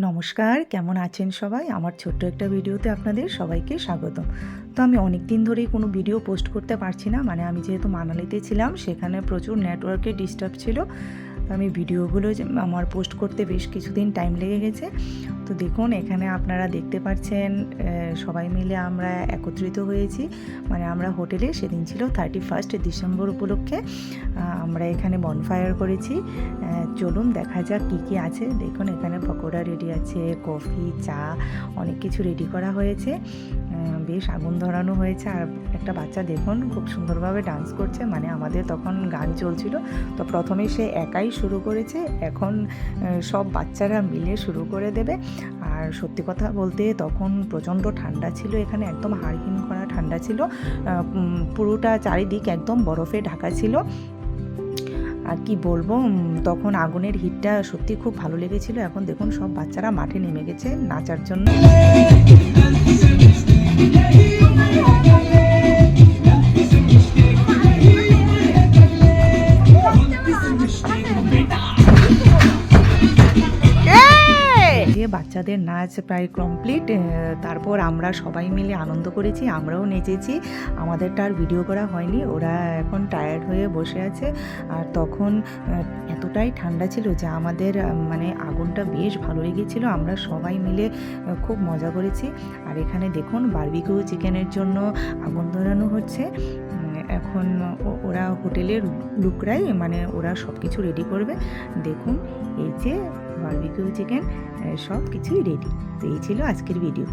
নমস্কার, কেমন আছেন সবাই? আমার ছোট্ট একটা ভিডিওতে আপনাদের সবাইকে স্বাগতম। তো আমি অনেক দিন ধরেই কোনো ভিডিও পোস্ট করতে পারছি না। মানে আমি যেহেতু মানালিতে ছিলাম, সেখানে প্রচুর নেটওয়ার্কের ডিস্টার্ব ছিল। তো আমি ভিডিওগুলো আমার পোস্ট করতে বেশ কিছুদিন টাইম লেগে গেছে। তো দেখুন, এখানে আপনারা দেখতে পাচ্ছেন সবাই মিলে আমরা একত্রিত হয়েছি। মানে আমরা হোটেলে, সেদিন ছিল 31 ডিসেম্বর উপলক্ষে আমরা এখানে বনফায়ার করেছি। চলুন দেখা যাক কী কী আছে। দেখুন, এখানে পকোড়া রেডি আছে, কফি, চা, অনেক কিছু রেডি করা হয়েছে। বেশ আগুন ধরানো হয়েছে। আর একটা বাচ্চা দেখুন খুব সুন্দরভাবে ডান্স করছে। মানে আমাদের তখন গান চলছিল, তো প্রথমে সে একাই শুরু করেছে, এখন সব বাচ্চারা মিলে শুরু করে দেবে। আর সত্যি কথা বলতে তখন প্রচণ্ড ঠান্ডা ছিল, এখানে একদম হাড়হিম করা ঠান্ডা ছিল। পুরোটা চারিদিক একদম বরফে ঢাকা ছিল। আর কি বলবো, তখন আগুনের হিটটা সত্যি খুব ভালো লেগেছিল। এখন দেখুন সব বাচ্চারা মাঠে নেমে গেছে নাচার জন্য। বাচ্চাদের নাচ প্রায় কমপ্লিট। তারপর আমরা সবাই মিলে আনন্দ করেছি, আমরাও নেচেছি। আমাদেরটা আর ভিডিও করা হয়নি, ওরা এখন টায়ার্ড হয়ে বসে আছে। আর তখন এতটাই ঠান্ডা ছিল যে আমাদের মানে আগুনটা বেশ ভালো লেগেছিল। আমরা সবাই মিলে খুব মজা করেছি। আর এখানে দেখুন বারবিকিউ চিকেনের জন্য আগুন ধরানো হচ্ছে। এখন ওরা হোটেলের লোকরাই, মানে ওরা সব কিছু রেডি করবে। দেখুন, এই যে বারবিকিউ চিকেন, সব কিছুই রেডি। তো এই ছিল আজকের ভিডিও।